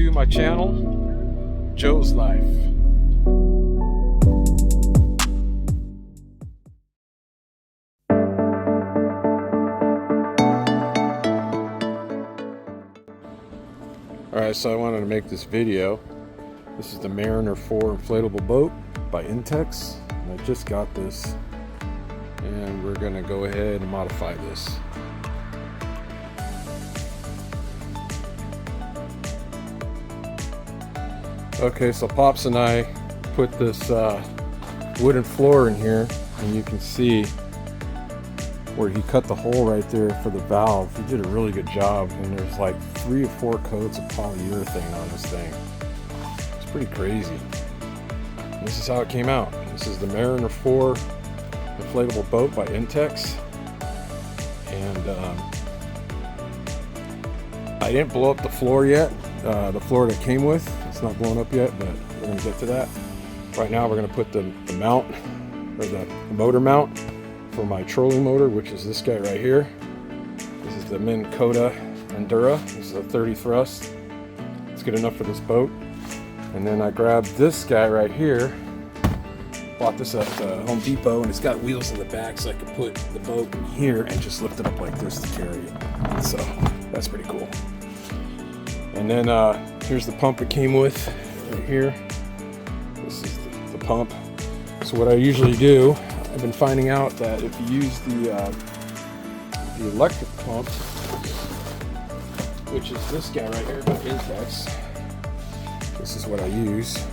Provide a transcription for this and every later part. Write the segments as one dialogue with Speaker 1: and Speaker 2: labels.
Speaker 1: to my channel, Joe's Life. Alright, so I wanted to make this video. This is the Mariner 4 inflatable boat by Intex. And I just got this. And we're going to go ahead and modify this. Okay, so Pops and I put this wooden floor in here, and you can see where he cut the hole right there for the valve. He did a really good job, and there's like 3 or 4 coats of polyurethane on this thing. It's pretty crazy. And this is how it came out. This is the Mariner 4 inflatable boat by Intex, and I didn't blow up the floor yet. The floor that came with, it's not blown up yet, but we're going to get to that. Right now we're going to put the mount, or the motor mount for my trolling motor, which is this guy right here. This is the Minn Kota Endura. This is a 30 thrust. It's good enough for this boat. And then I grabbed this guy right here. Bought this at Home Depot, and it's got wheels in the back, so I can put the boat in here and just lift it up like this to carry it. So that's pretty cool. And then here's the pump it came with right here. This is the pump. So what I usually do, I've been finding out that if you use the electric pump, which is this guy right here by Intex, this is what I use.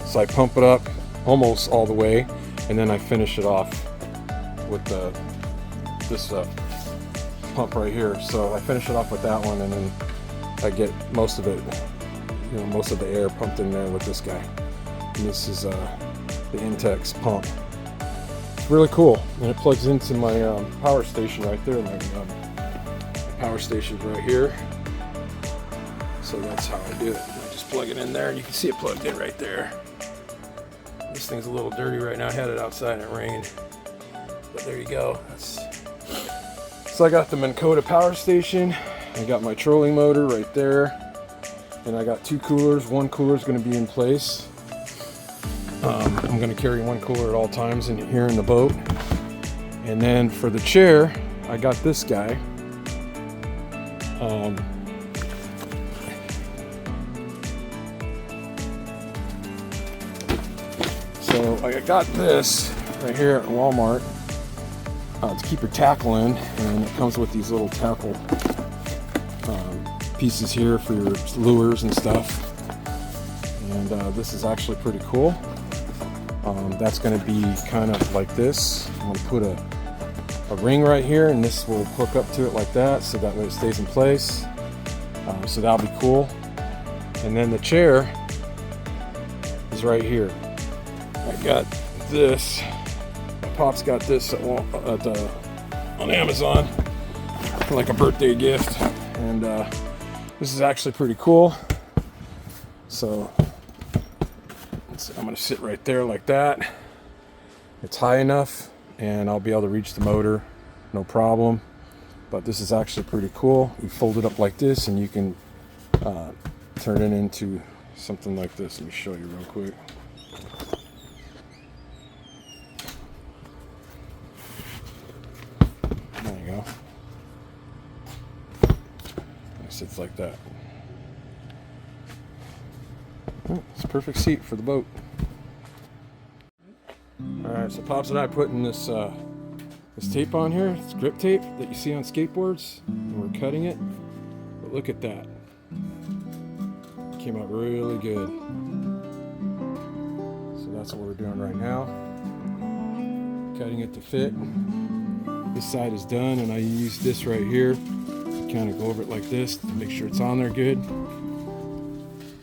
Speaker 1: So I pump it up almost all the way, and then I finish it off with this pump right here. So I finish it off with that one, and then I get most of it, most of the air pumped in there with this guy. And this is the Intex pump. It's really cool, and it plugs into my power station right there. My power station's right here. So that's how I do it. I just plug it in there, and you can see it plugged in right there. This thing's a little dirty right now. I had it outside and it rained, but there you go. So I got the Minn Kota power station. I got my trolling motor right there, and I got 2 coolers. One cooler is going to be in place. I'm going to carry one cooler at all times in here in the boat. And then for the chair, I got this guy. So I got this right here at Walmart to keep your tackle in, and it comes with these little tackle pieces here for your lures and stuff. And this is actually pretty cool. That's going to be kind of like this. I'm going to put a ring right here, and this will hook up to it like that, so that way it stays in place. So that'll be cool. And then the chair is right here. I got this. My Pop's got this on Amazon for like a birthday gift, and this is actually pretty cool. So I'm going to sit right there like that. It's high enough, and I'll be able to reach the motor, no problem. But this is actually pretty cool. You fold it up like this, and you can turn it into something like this. Let me show you real quick. There you go. It sits like that. Oh, it's a perfect seat for the boat. Alright, so Pops and I are putting this tape on here. It's grip tape that you see on skateboards, and we're cutting it. But look at that. It came out really good. So that's what we're doing right now. Cutting it to fit. This side is done, and I use this right here to kind of go over it like this to make sure it's on there good.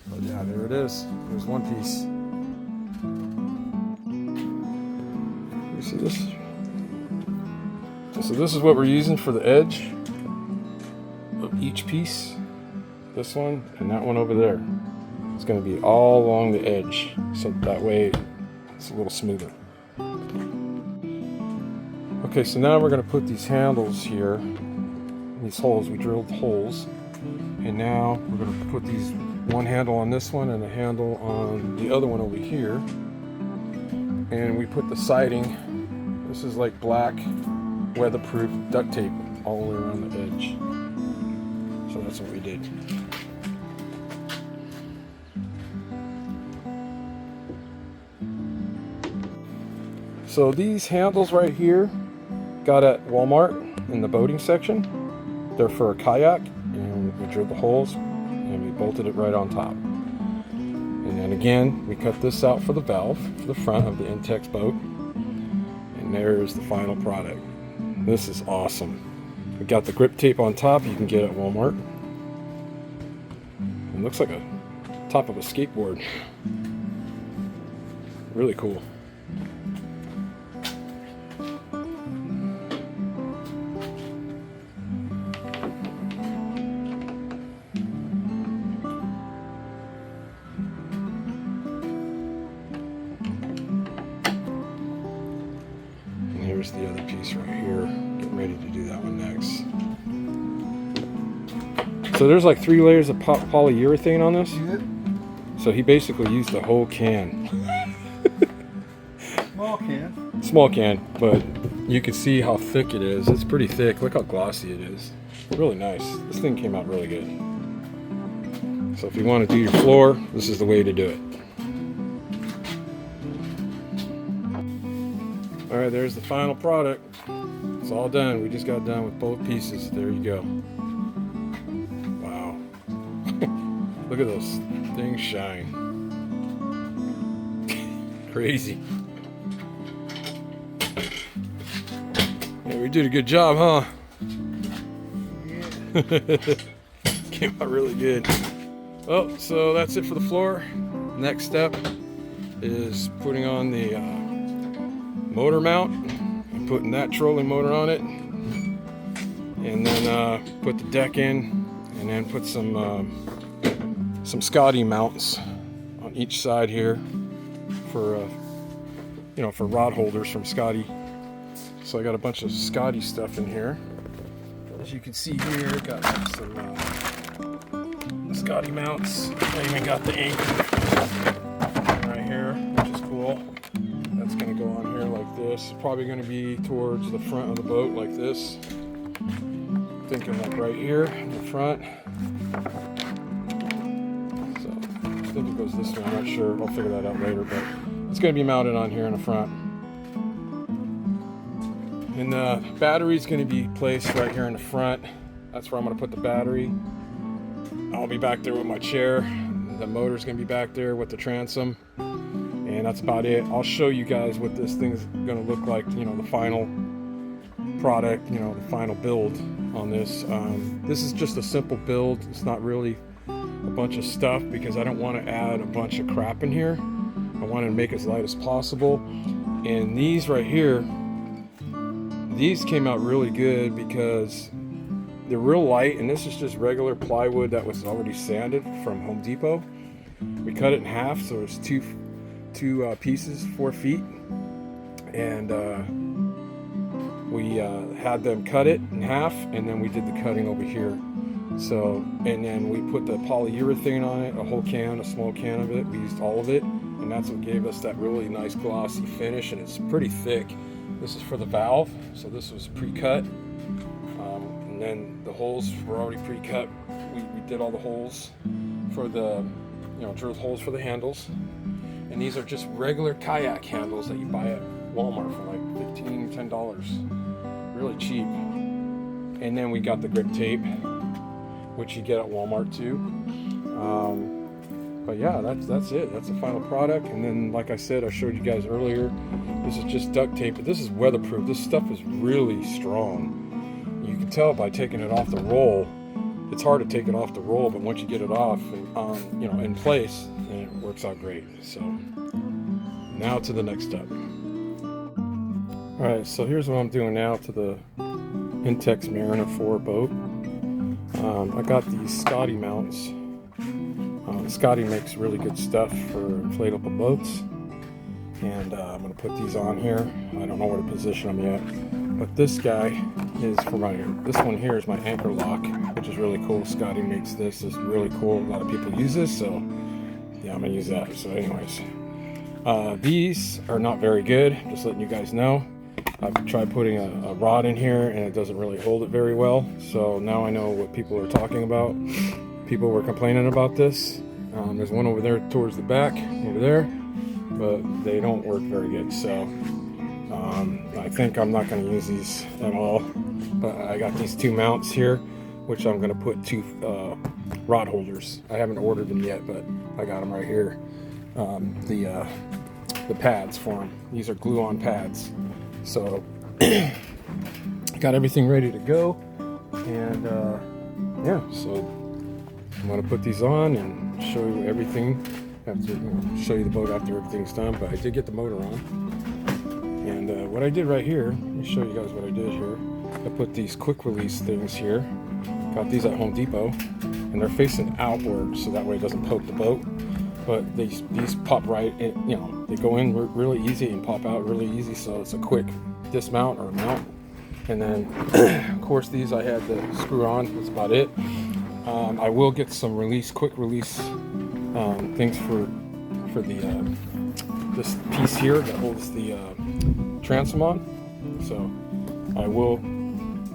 Speaker 1: But yeah, there it is. There's one piece. You see this? So this is what we're using for the edge of each piece. This one and that one over there. It's going to be all along the edge, so that way it's a little smoother. Okay, so now we're going to put these handles here, these holes. We drilled holes, And now we're going to put these one handle on this one and a handle on the other one over here. And we put the siding. This is like black weatherproof duct tape all the way around the edge. So that's what we did. So these handles right here, got at Walmart in the boating section. They're for a kayak, and we drilled the holes and we bolted it right on top. And then again, we cut this out for the valve for the front of the Intex boat. And there's the final product. This is awesome. We got the grip tape on top you can get at Walmart. It looks like a top of a skateboard. Really cool. Here's the other piece right here. Getting ready to do that one next. So there's like 3 layers of polyurethane on this. So he basically used the whole can.
Speaker 2: Small can.
Speaker 1: Small can, but you can see how thick it is. It's pretty thick. Look how glossy it is. Really nice. This thing came out really good. So if you want to do your floor, this is the way to do it. Alright, there's the final product. It's all done. We just got done with both pieces. There you go. Wow. Look at those things shine. Crazy. Yeah, we did a good job, huh? Yeah. Came out really good. Oh, so that's it for the floor. Next step is putting on the motor mount and putting that trolling motor on it, and then put the deck in, and then put some Scotty mounts on each side here for for rod holders from Scotty. So I got a bunch of Scotty stuff in here. As you can see here, got some Scotty mounts. I even got the anchor right here, which is cool. That's going to go on here like this. It's probably going to be towards the front of the boat like this. Thinking like right here in the front. So I think it goes this way. I'm not sure. I'll figure that out later. But it's going to be mounted on here in the front. And the battery's going to be placed right here in the front. That's where I'm going to put the battery. I'll be back there with my chair. The motor's going to be back there with the transom. And that's about it. I'll show you guys what this thing is going to look like, the final product, the final build on this. This is just a simple build. It's not really a bunch of stuff because I don't want to add a bunch of crap in here. I want to make it as light as possible. And these right here, these came out really good because they're real light, and this is just regular plywood that was already sanded from Home Depot. We cut it in half, so it's two pieces, 4 feet, and we had them cut it in half, and then we did the cutting over here. So, and then we put the polyurethane on it, a whole can, a small can of it. We used all of it, and that's what gave us that really nice glossy finish, and it's pretty thick. This is for the valve, so this was pre-cut, and then the holes were already pre-cut. We did all the holes for the, drilled holes for the handles. And these are just regular kayak handles that you buy at Walmart for like $10. Really cheap. And then we got the grip tape, which you get at Walmart too. But yeah, that's it. That's the final product. And then, like I said, I showed you guys earlier, this is just duct tape, but this is weatherproof. This stuff is really strong. You can tell by taking it off the roll. It's hard to take it off the roll, but once you get it off and in place, then it works out great. So now to the next step. All right, so here's what I'm doing now to the Intex Mariner 4 boat. I got these Scotty mounts. Scotty makes really good stuff for inflatable boats, and I'm going to put these on here. I don't know where to position them yet. But this guy is for this one here is my anchor lock, which is really cool. Scotty makes this. It's really cool. A lot of people use this, so yeah, I'm gonna use that. So anyways, these are not very good. Just letting you guys know. I've tried putting a rod in here and it doesn't really hold it very well. So now I know what people are talking about. People were complaining about this. There's one over there towards the back, over there, but they don't work very good. So I think I'm not going to use these at all. But I got these two mounts here, which I'm going to put two rod holders. I haven't ordered them yet, but I got them right here. The pads for them. These are glue-on pads. So got everything ready to go, and yeah, so I'm gonna put these on and show you everything after, show you the boat after everything's done. But I did get the motor on, and what I did right here, let me show you guys what I did here. I put these quick release things here. Got these at Home Depot, and they're facing outward so that way it doesn't poke the boat. But these pop right in, you know, they go in really easy and pop out really easy, so it's a quick dismount or mount. And then of course these I had to screw on. That's about it. I will get some quick release things for the this piece here that holds the transom on. So I will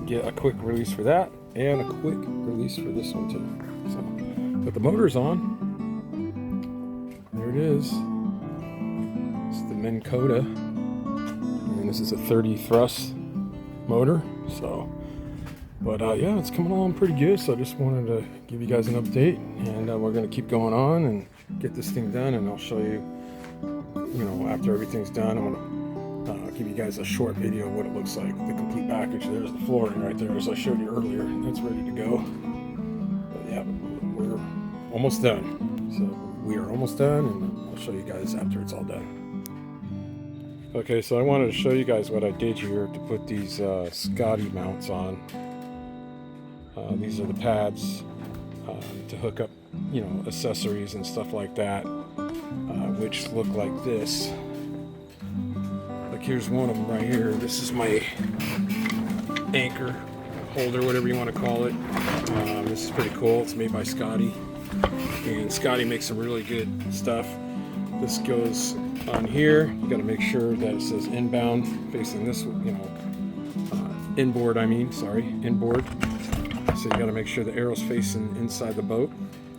Speaker 1: get a quick release for that and a quick release for this one too. So, but the motor's on. There it is. It's the Minn Kota, and this is a 30 thrust motor. So, but yeah, it's coming along pretty good. So I just wanted to give you guys an update, and we're gonna keep going on and get this thing done. And I'll show you, you know, after everything's done, I'm gonna give you guys a short video of what it looks like, the complete package. There's the flooring right there, as I showed you earlier. That's ready to go. But yeah, we're almost done. So. We are almost done, and I'll show you guys after it's all done. Okay, so I wanted to show you guys what I did here to put these Scotty mounts on. These are the pads to hook up, you know, accessories and stuff like that, which look like this. Like here's one of them right here. This is my anchor holder, whatever you want to call it. This is pretty cool. It's made by Scotty. And Scotty makes some really good stuff. This goes on here. You got to make sure that it says inbound, facing this, you know, inboard. Inboard. So you got to make sure the arrow's facing inside the boat,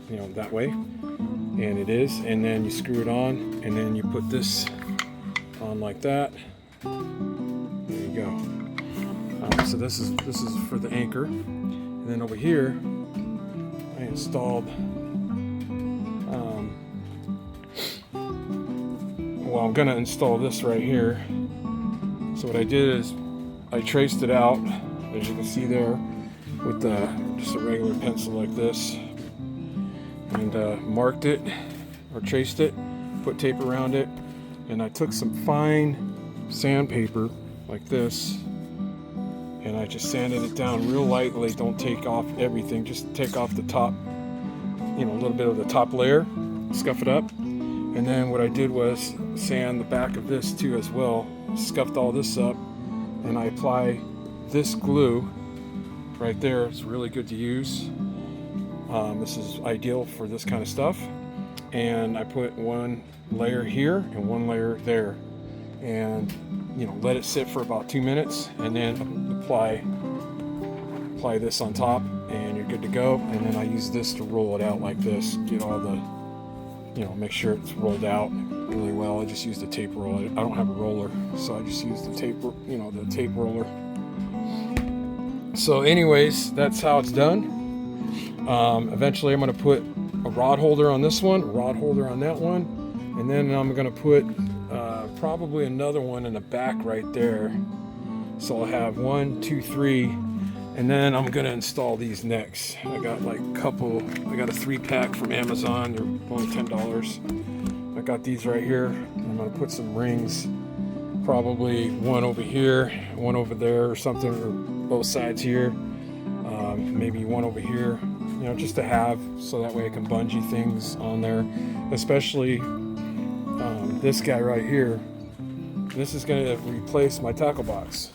Speaker 1: you know, that way. And it is. And then you screw it on, and then you put this on like that. There you go. So this is for the anchor. And then over here, I installed. Well, I'm gonna install this right here. So what I did is I traced it out, as you can see there, with just a regular pencil like this, and marked it or traced it, put tape around it, and I took some fine sandpaper like this, and I just sanded it down real lightly. Don't take off everything, just take off the top, you know, a little bit of the top layer, scuff it up. And then what I did was sand the back of this too as well, scuffed all this up, and I apply this glue right there. It's really good to use. This is ideal for this kind of stuff. And I put one layer here and one layer there, and you know, let it sit for about 2 minutes, and then apply this on top, and you're good to go. And then I use this to roll it out like this, get all the, you know, make sure it's rolled out really well. I just used a tape roller. I don't have a roller, so I just used the tape, you know, the tape roller. So anyways, that's how it's done. Eventually I'm going to put a rod holder on this one, a rod holder on that one, and then I'm going to put probably another one in the back right there. So I'll have 1, 2, 3, and then I'm going to install these next. I got like a couple, I got a 3-pack from Amazon. They're only $10. I got these right here. I'm going to put some rings, probably one over here, one over there or something, or both sides here. Maybe one over here, you know, just to have, so that way I can bungee things on there. Especially this guy right here. This is going to replace my tackle box.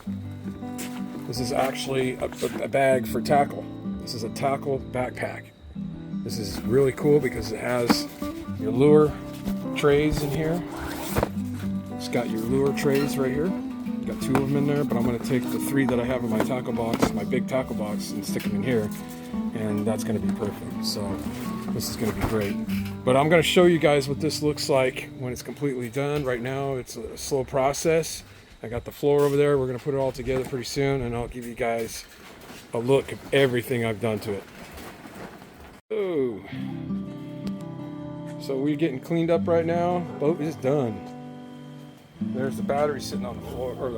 Speaker 1: This is actually a bag for tackle. This is a tackle backpack. This is really cool because it has your lure trays in here. It's got your lure trays right here. Got 2 of them in there, but I'm going to take the 3 that I have in my tackle box, my big tackle box, and stick them in here, and that's going to be perfect. So this is going to be great. But I'm going to show you guys what this looks like when it's completely done. Right now it's a slow process. I got the floor over there. We're going to put it all together pretty soon, and I'll give you guys a look of everything I've done to it. Oh, so we're getting cleaned up right now. Boat is done. There's the battery sitting on the floor, or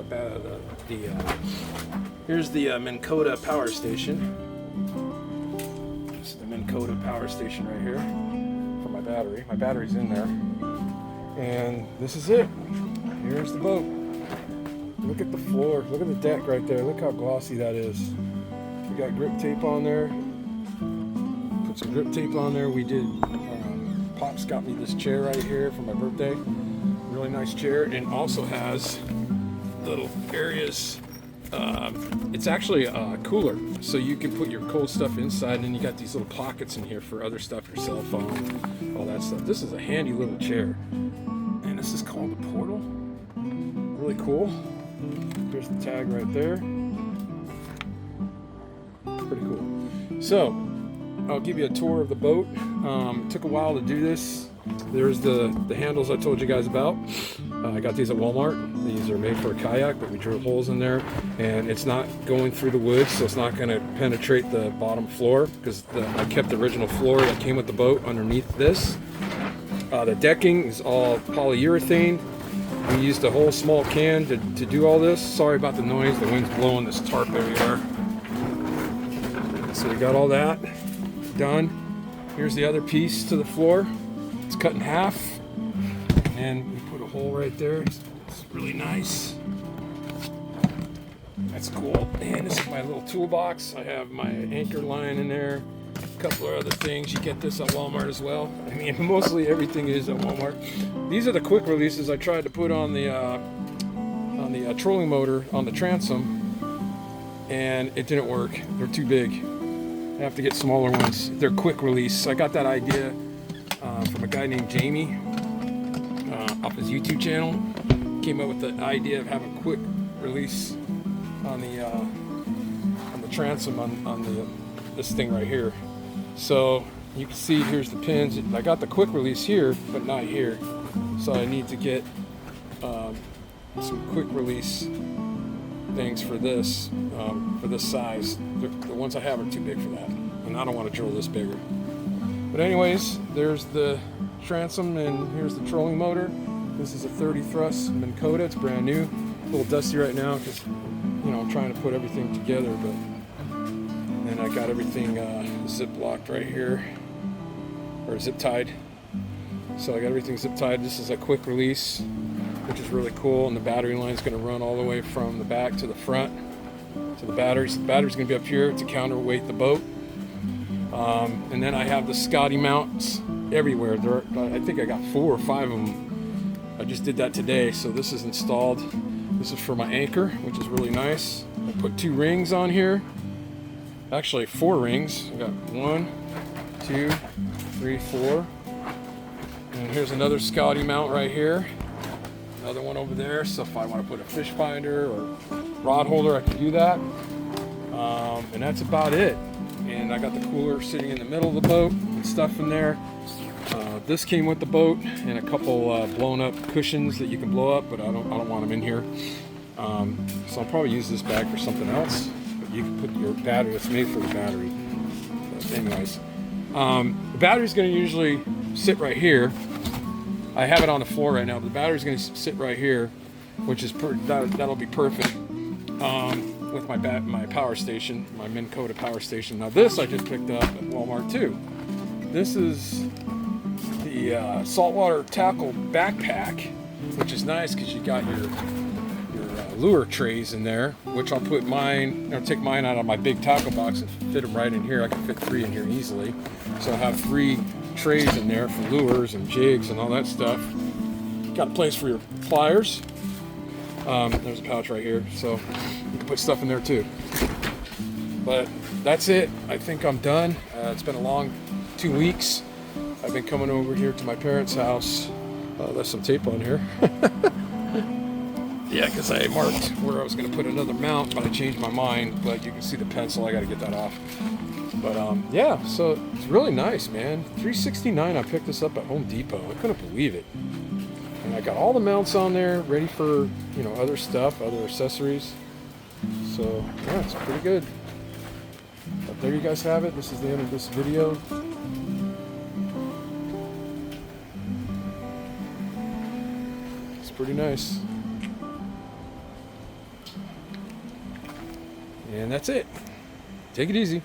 Speaker 1: here's the Minn Kota power station. This is the Minn Kota power station right here for my battery. My battery's in there, and this is it. Here's the boat. Look at the floor. Look at the deck right there. Look how glossy that is. We got grip tape on there. Put some grip tape on there. We did. Pops got me this chair right here for my birthday. Really nice chair, and also has little areas. It's actually a cooler, so you can put your cold stuff inside, and then you got these little pockets in here for other stuff, your cell phone, all that stuff. This is a handy little chair, and this is called the Portal. Really cool. There's the tag right there. Pretty cool. So I'll give you a tour of the boat. It took a while to do this. There's the handles I told you guys about. I got these at Walmart. These are made for a kayak, but we drilled holes in there, and it's not going through the wood, so it's not going to penetrate the bottom floor, because I kept the original floor that came with the boat underneath this. The decking is all polyurethane. We used a whole small can to do all this. Sorry about the noise. The wind's blowing this tarp everywhere. So we got all that done. Here's the other piece to the floor. It's cut in half, and we put a hole right there. It's really nice. That's cool. And this is my little toolbox. I have my anchor line in there, a couple of other things. You get this at Walmart as well. I mean, mostly everything is at Walmart. These are the quick releases I tried to put on the trolling motor on the transom, and it didn't work. They're too big. I have to get smaller ones. They're quick release. I got that idea from a guy named Jamie off his YouTube channel. Came up with the idea of having quick release on the transom on this thing right here. So you can see here's the pins. I got the quick release here, but not here. So I need to get some quick release things for this size. The ones I have are too big for that, and I don't want to drill this bigger. But anyways, there's the transom, and here's the trolling motor. This is a 30 thrust Minn Kota. It's brand new. A little dusty right now because I'm trying to put everything together, but then I got everything zip locked right here, or zip tied. So I got everything zip tied. This is a quick release, which is really cool, and the battery line is going to run all the way from the back to the front to the battery. So the battery's going to be up here to counterweight the boat. And then I have the Scotty mounts everywhere. I think I got 4 or 5 of them. I just did that today, so this is installed. This is for my anchor, which is really nice. I put 2 rings on here. Actually 4 rings. I got 1, 2, 3, 4. And here's another Scotty mount right here. Another one over there, so if I want to put a fish finder or rod holder, I can do that. And that's about it. And I got the cooler sitting in the middle of the boat and stuff in there. This came with the boat, and a couple blown up cushions that you can blow up, but I don't want them in here. So I'll probably use this bag for something else. But you can put your battery. It's made for the battery. But anyways, the battery's going to usually sit right here. I have it on the floor right now, but the battery's going to sit right here, which is that'll be perfect with my power station, my Minn Kota power station. Now this I just picked up at Walmart too. This is the saltwater tackle backpack, which is nice because you got your lure trays in there, which I'll put mine. I'll take mine out of my big tackle box and fit them right in here. I can fit 3 in here easily, so I'll have 3 trays in there for lures and jigs and all that stuff. Got a place for your pliers. There's a pouch right here, so you can put stuff in there too. But that's it. I think I'm done. It's been a long 2 weeks. I've been coming over here to my parents' house. There's some tape on here. Yeah, because I marked where I was going to put another mount, but I changed my mind. But you can see the pencil. I got to get that off. But yeah, so it's really nice, man. $369. I picked this up at Home Depot. I couldn't believe it. And I got all the mounts on there, ready for, you know, other stuff, other accessories. So yeah, it's pretty good. But there you guys have it. This is the end of this video. It's pretty nice. And that's it. Take it easy.